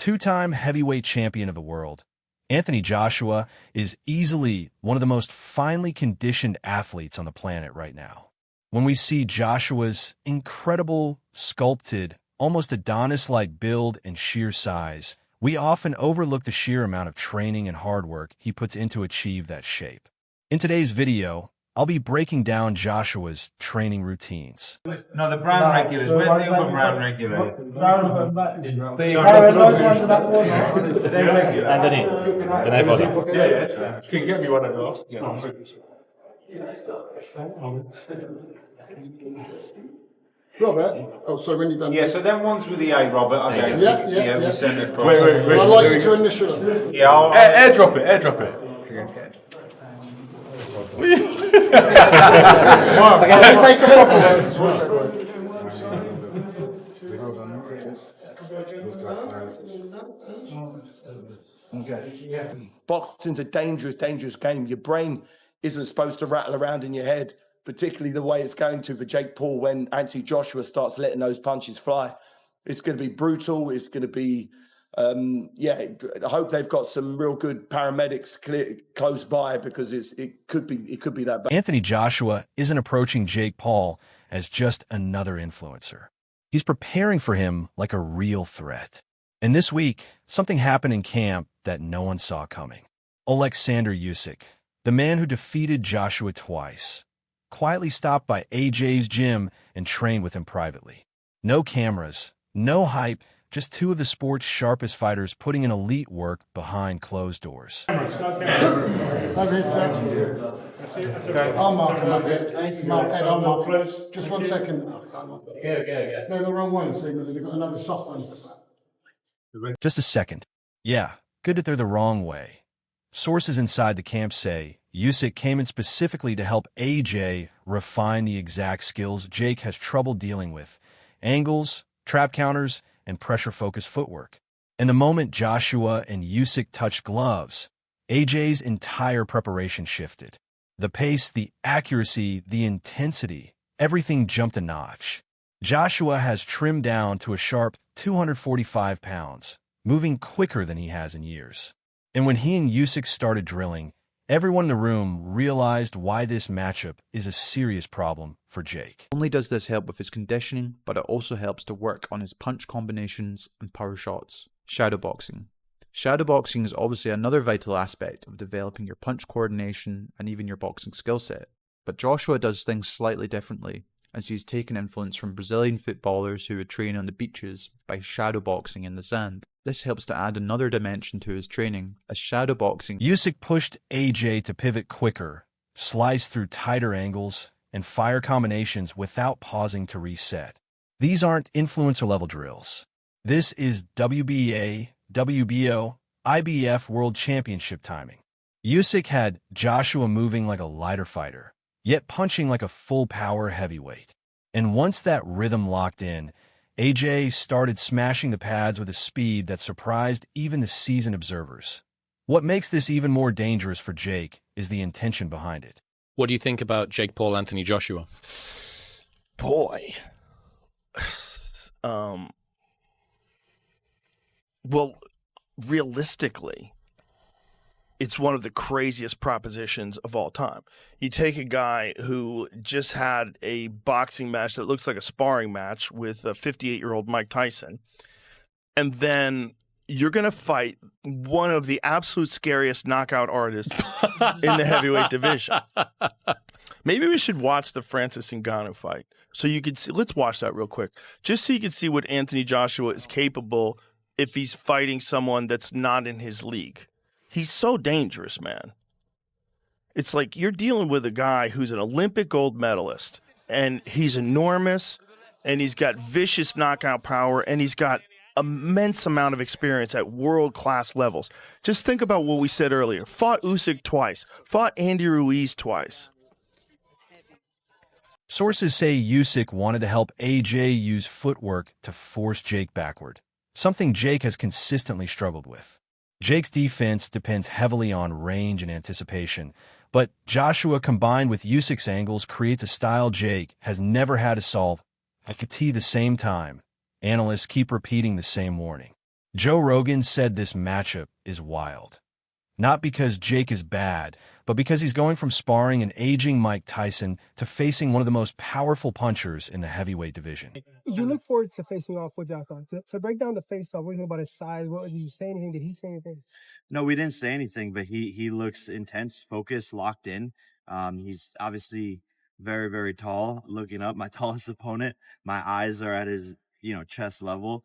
Two-time heavyweight champion of the world, Anthony Joshua is easily one of the most finely conditioned athletes on the planet right now. When we see Joshua's incredible, sculpted, almost Adonis-like build and sheer size, we often overlook the sheer amount of training and hard work he puts in to achieve that shape. In today's video, I'll be breaking down Joshua's training routines. No, the brown regulars. Where's the other brown regular? Yeah. Can you get me one of those? Robert, oh sorry, when you've done Yeah, so them ones with the A, Robert, okay. Yeah, we send it across. Wait. I'd like you to initial. Yeah, airdrop it. Take a photo. Boxing's a dangerous game. Your brain isn't supposed to rattle around in your head, particularly the way it's going to for Jake Paul when Anthony Joshua starts letting those punches fly. It's going to be brutal. It's going to be, I hope they've got some real good paramedics close by because it could be that bad. Anthony Joshua isn't approaching Jake Paul as just another influencer. He's preparing for him like a real threat. And this week, something happened in camp that no one saw coming. Oleksandr Usyk, the man who defeated Joshua twice, quietly stopped by AJ's gym and trained with him privately. No cameras, no hype, just two of the sport's sharpest fighters putting in elite work behind closed doors. I'll mark him up here. I'll mark. Just 1 second. They're the wrong ones, so they've got another soft one. Just a second. Yeah, good that they're the wrong way. Sources inside the camp say Usyk came in specifically to help AJ refine the exact skills Jake has trouble dealing with: angles, trap counters, and pressure-focused footwork. And the moment Joshua and Usyk touched gloves, AJ's entire preparation shifted. The pace, the accuracy, the intensity, everything jumped a notch. Joshua has trimmed down to a sharp 245 pounds, moving quicker than he has in years. And when he and Usyk started drilling, everyone in the room realized why this matchup is a serious problem for Jake. Not only does this help with his conditioning, but it also helps to work on his punch combinations and power shots. Shadowboxing. Shadowboxing is obviously another vital aspect of developing your punch coordination and even your boxing skill set. But Joshua does things slightly differently, as he's taken influence from Brazilian footballers who would train on the beaches by shadowboxing in the sand. This helps to add another dimension to his training, as shadowboxing. Usyk pushed AJ to pivot quicker, slice through tighter angles, and fire combinations without pausing to reset. These aren't influencer-level drills. This is WBA, WBO, IBF World Championship timing. Usyk had Joshua moving like a lighter fighter, yet punching like a full-power heavyweight. And once that rhythm locked in, AJ started smashing the pads with a speed that surprised even the seasoned observers. What makes this even more dangerous for Jake is the intention behind it. What do you think about Jake Paul, Anthony Joshua? Boy. Well, realistically, it's one of the craziest propositions of all time. You take a guy who just had a boxing match that looks like a sparring match with a 58-year-old Mike Tyson, and then you're going to fight one of the absolute scariest knockout artists in the heavyweight division. Maybe we should watch the Francis Ngannou fight so you could see. Let's watch that real quick, just so you can see what Anthony Joshua is capable if he's fighting someone that's not in his league. He's so dangerous, man. It's like you're dealing with a guy who's an Olympic gold medalist, and he's enormous, and he's got vicious knockout power, and he's got immense amount of experience at world-class levels. Just think about what we said earlier. Fought Usyk twice. Fought Andy Ruiz twice. Sources say Usyk wanted to help AJ use footwork to force Jake backward, something Jake has consistently struggled with. Jake's defense depends heavily on range and anticipation, but Joshua combined with Usyk's angles creates a style Jake has never had to solve at the same time. Analysts keep repeating the same warning. Joe Rogan said this matchup is wild. Not because Jake is bad, but because he's going from sparring an aging Mike Tyson to facing one of the most powerful punchers in the heavyweight division. You look forward to facing off with Jacko. To break down the face-off, what do you think about his size? What did you say anything? Did he say anything? No, we didn't say anything, but he looks intense, focused, locked in. He's obviously very, very tall, looking up, my tallest opponent. My eyes are at his, chest level.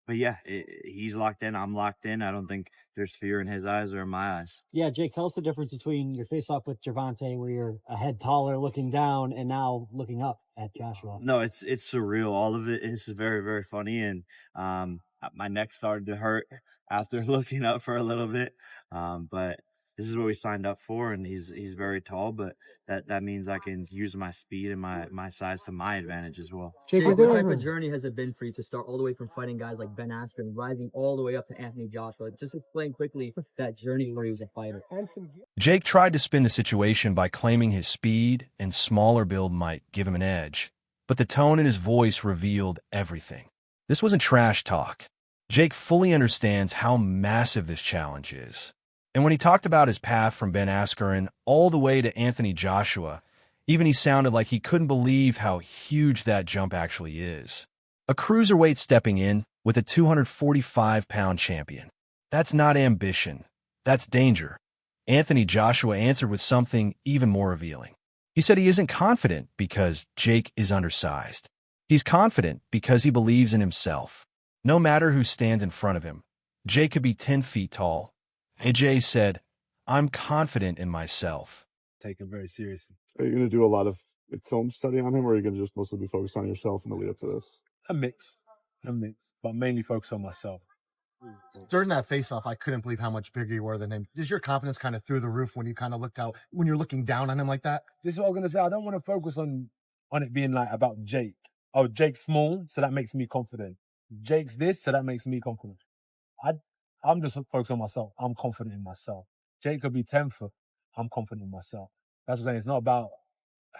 But yeah, he's locked in. I'm locked in. I don't think there's fear in his eyes or in my eyes. Yeah, Jake, tell us the difference between your face-off with Gervonta, where you're a head taller looking down, and now looking up at Joshua. No, it's surreal. All of it is very, very funny. And my neck started to hurt after looking up for a little bit. But this is what we signed up for, and he's very tall, but that means I can use my speed and my size to my advantage as well. Jake, what type of journey has it been for you to start all the way from fighting guys like Ben Askren, rising all the way up to Anthony Joshua? Just explain quickly that journey where he was a fighter. Jake tried to spin the situation by claiming his speed and smaller build might give him an edge, but the tone in his voice revealed everything. This wasn't trash talk. Jake fully understands how massive this challenge is. And when he talked about his path from Ben Askren all the way to Anthony Joshua, even he sounded like he couldn't believe how huge that jump actually is. A cruiserweight stepping in with a 245-pound champion. That's not ambition. That's danger. Anthony Joshua answered with something even more revealing. He said he isn't confident because Jake is undersized. He's confident because he believes in himself. No matter who stands in front of him, Jake could be 10 feet tall. AJ said, "I'm confident in myself." Take him very seriously. Are you going to do a lot of film study on him, or are you going to just mostly be focused on yourself in the lead up to this? A mix, but mainly focus on myself. During that face-off, I couldn't believe how much bigger you were than him. Is your confidence kind of through the roof when you kind of looked out, when you're looking down on him like that? This is what I'm going to say. I don't want to focus on it being like about Jake. Oh, Jake's small, so that makes me confident. Jake's this, so that makes me confident. I'm just focused on myself. I'm confident in myself. Jake could be 10th. I'm confident in myself. That's what I'm saying. It's not about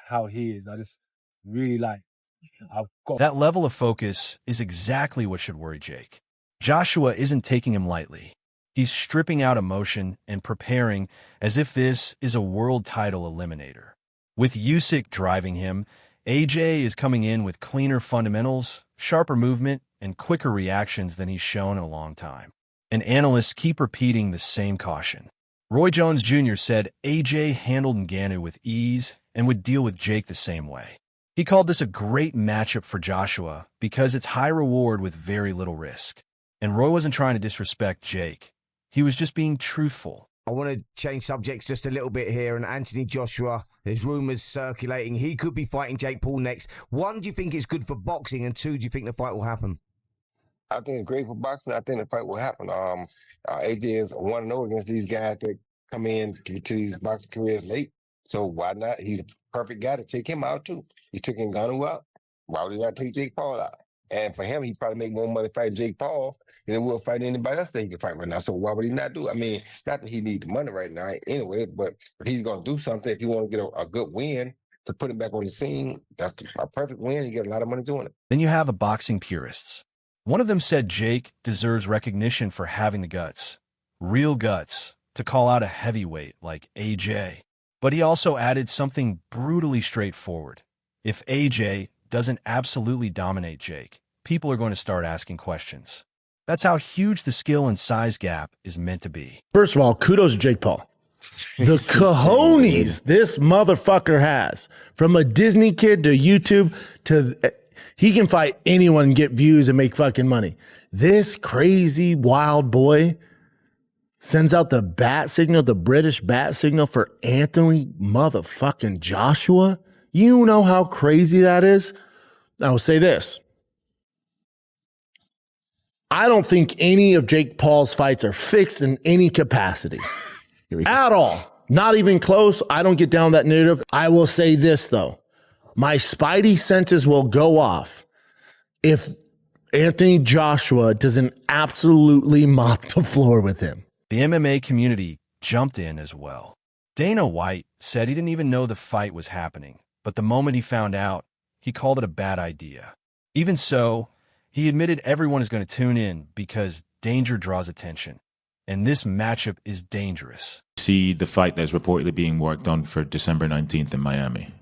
how he is. I just really I've got that level of focus is exactly what should worry Jake. Joshua isn't taking him lightly. He's stripping out emotion and preparing as if this is a world title eliminator. With Usyk driving him, AJ is coming in with cleaner fundamentals, sharper movement, and quicker reactions than he's shown in a long time. And analysts keep repeating the same caution. Roy Jones Jr. said AJ handled Ngannou with ease and would deal with Jake the same way. He called this a great matchup for Joshua because it's high reward with very little risk. And Roy wasn't trying to disrespect Jake. He was just being truthful. I want to change subjects just a little bit here. And Anthony Joshua, there's rumours circulating. He could be fighting Jake Paul next. One, do you think it's good for boxing? And two, do you think the fight will happen? I think it's great for boxing. I think the fight will happen. AJ is 1-0 against these guys that come in to these boxing careers late. So why not? He's a perfect guy to take him out too. He took Ngannou out. Why would he not take Jake Paul out? And for him, he'd probably make more money fighting Jake Paul than he will fight anybody else that he can fight right now. So why would he not do it? I mean, not that he needs the money right now anyway, but if he's going to do something, if you want to get a good win to put him back on the scene, that's a perfect win. You get a lot of money doing it. Then you have the boxing purists. One of them said Jake deserves recognition for having the guts, real guts, to call out a heavyweight like AJ. But he also added something brutally straightforward. If AJ doesn't absolutely dominate Jake, people are going to start asking questions. That's how huge the skill and size gap is meant to be. First of all, kudos to Jake Paul. The cojones this motherfucker has. From a Disney kid to YouTube to... He can fight anyone and get views and make fucking money. This crazy wild boy sends out the bat signal, the British bat signal for Anthony motherfucking Joshua. You know how crazy that is? I will say this. I don't think any of Jake Paul's fights are fixed in any capacity. At all. Not even close. I don't get down that narrative. I will say this, though. My spidey senses will go off if Anthony Joshua doesn't absolutely mop the floor with him. The MMA community jumped in as well. Dana White said he didn't even know the fight was happening, but the moment he found out, he called it a bad idea. Even so, He admitted everyone is going to tune in because danger draws attention, and this matchup is dangerous. See the fight that's reportedly being worked on for December 19th in Miami.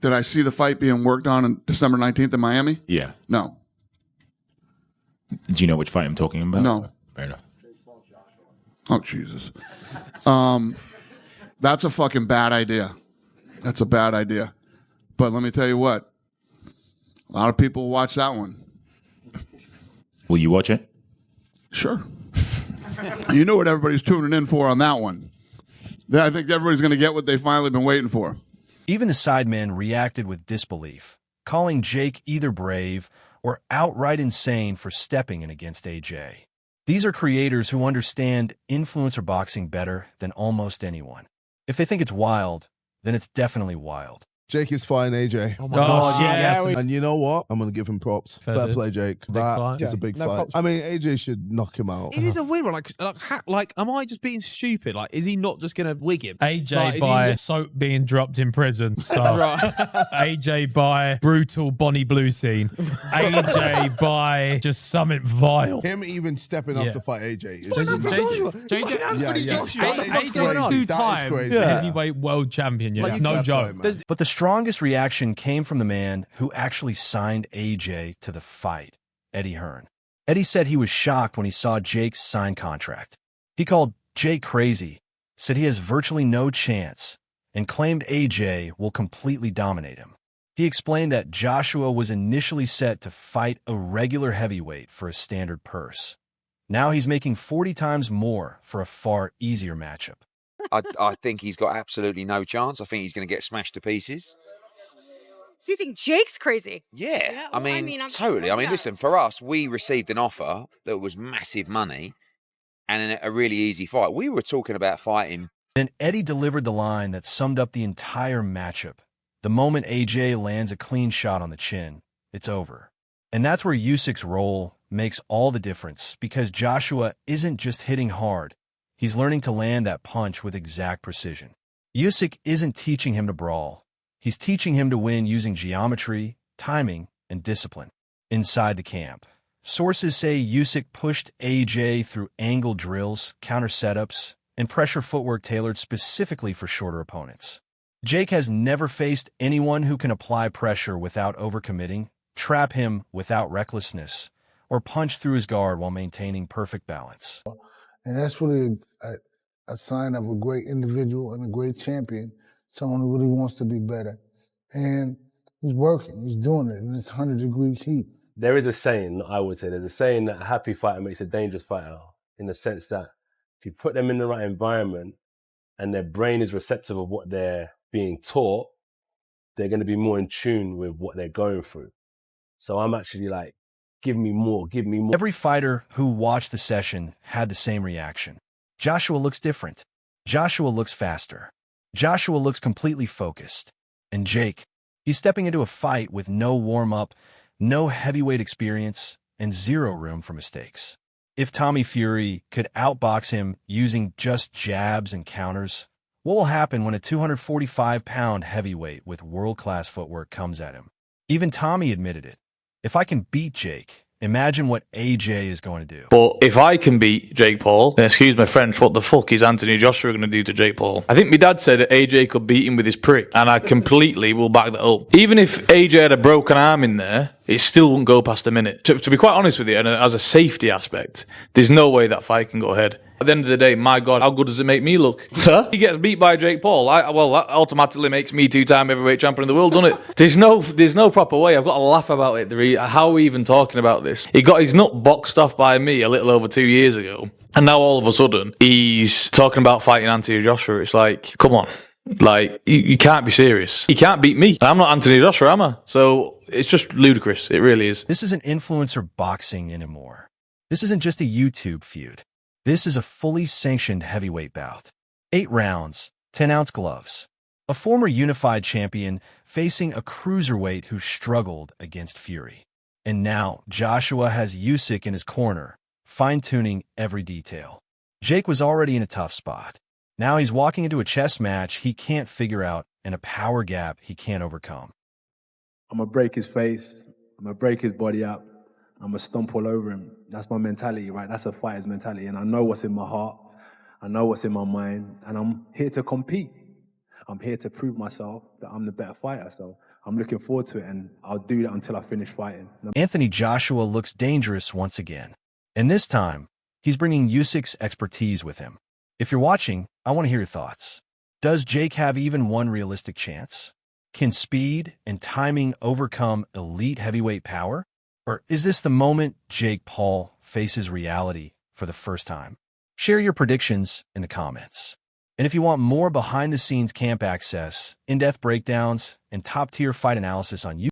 Did I see the fight being worked on December 19th in Miami? Yeah. No. Do you know which fight I'm talking about? No. Fair enough. Oh, Jesus. That's a fucking bad idea. That's a bad idea. But let me tell you what. A lot of people watch that one. Will you watch it? Sure. You know what everybody's tuning in for on that one. I think everybody's going to get what they've finally been waiting for. Even the sidemen reacted with disbelief, calling Jake either brave or outright insane for stepping in against AJ. These are creators who understand influencer boxing better than almost anyone. If they think it's wild, then it's definitely wild. Jake is fighting AJ. Oh my gosh, yeah. And you know what? I'm going to give him props. Fair play, Jake. That is a big fight. I mean, AJ should knock him out. It is a weird one. Like, am I just being stupid? Like, is he not just going to wig him? AJ by soap being dropped in prison stuff. AJ by brutal Bonnie Blue scene. AJ by just something vile. Him even stepping up to fight AJ. AJ two-time heavyweight world champion. Yeah, no joke. But the strongest reaction came from the man who actually signed AJ to the fight, Eddie Hearn. Eddie said he was shocked when he saw Jake's signed contract. He called Jake crazy, said he has virtually no chance, and claimed AJ will completely dominate him. He explained that Joshua was initially set to fight a regular heavyweight for a standard purse. Now he's making 40 times more for a far easier matchup. I think he's got absolutely no chance. I think he's going to get smashed to pieces. So you think Jake's crazy? Yeah, I mean, totally. I mean, listen, for us, we received an offer that was massive money and a really easy fight. We were talking about fighting. Then Eddie delivered the line that summed up the entire matchup. The moment AJ lands a clean shot on the chin, it's over. And that's where Usyk's role makes all the difference, because Joshua isn't just hitting hard. He's learning to land that punch with exact precision. Usyk isn't teaching him to brawl. He's teaching him to win using geometry, timing, and discipline. Inside the camp, sources say Usyk pushed AJ through angle drills, counter setups, and pressure footwork tailored specifically for shorter opponents. Jake has never faced anyone who can apply pressure without overcommitting, trap him without recklessness, or punch through his guard while maintaining perfect balance. And that's really a sign of a great individual and a great champion, someone who really wants to be better. And he's working, he's doing it, and it's 100-degree heat. There is a saying, I would say, there's a saying that a happy fighter makes a dangerous fighter, in the sense that if you put them in the right environment and their brain is receptive of what they're being taught, they're going to be more in tune with what they're going through. So I'm actually like, give me more, give me more. Every fighter who watched the session had the same reaction. Joshua looks different. Joshua looks faster. Joshua looks completely focused. And Jake, he's stepping into a fight with no warm-up, no heavyweight experience, and zero room for mistakes. If Tommy Fury could outbox him using just jabs and counters, what will happen when a 245-pound heavyweight with world-class footwork comes at him? Even Tommy admitted it. If I can beat Jake, imagine what AJ is going to do. But if I can beat Jake Paul, then excuse my French, what the fuck is Anthony Joshua going to do to Jake Paul? I think my dad said that AJ could beat him with his prick, and I completely will back that up. Even if AJ had a broken arm in there, it still wouldn't go past a minute. To be quite honest with you, and as a safety aspect, there's no way that fight can go ahead. At the end of the day, my God, how good does it make me look? Huh? He gets beat by Jake Paul. Well, that automatically makes me two-time heavyweight champion of the world, doesn't it? There's no proper way. I've got to laugh about it. How are we even talking about this? He got his nut boxed off by me a little over 2 years ago, and now all of a sudden he's talking about fighting Anthony Joshua. It's like, come on. Like, you can't be serious. He can't beat me. I'm not Anthony Joshua, am I? So it's just ludicrous. It really is. This isn't influencer boxing anymore. This isn't just a YouTube feud. This is a fully sanctioned heavyweight bout. 8 rounds, 10-ounce gloves. A former unified champion facing a cruiserweight who struggled against Fury. And now Joshua has Usyk in his corner, fine-tuning every detail. Jake was already in a tough spot. Now he's walking into a chess match he can't figure out and a power gap he can't overcome. I'm going to break his face. I'm going to break his body up. I'm going to stomp all over him. That's my mentality, right? That's a fighter's mentality. And I know what's in my heart. I know what's in my mind. And I'm here to compete. I'm here to prove myself that I'm the better fighter. So I'm looking forward to it, and I'll do that until I finish fighting. Anthony Joshua looks dangerous once again. And this time, he's bringing Usyk's expertise with him. If you're watching, I want to hear your thoughts. Does Jake have even one realistic chance? Can speed and timing overcome elite heavyweight power? Or is this the moment Jake Paul faces reality for the first time? Share your predictions in the comments. And if you want more behind-the-scenes camp access, in-depth breakdowns, and top-tier fight analysis on YouTube,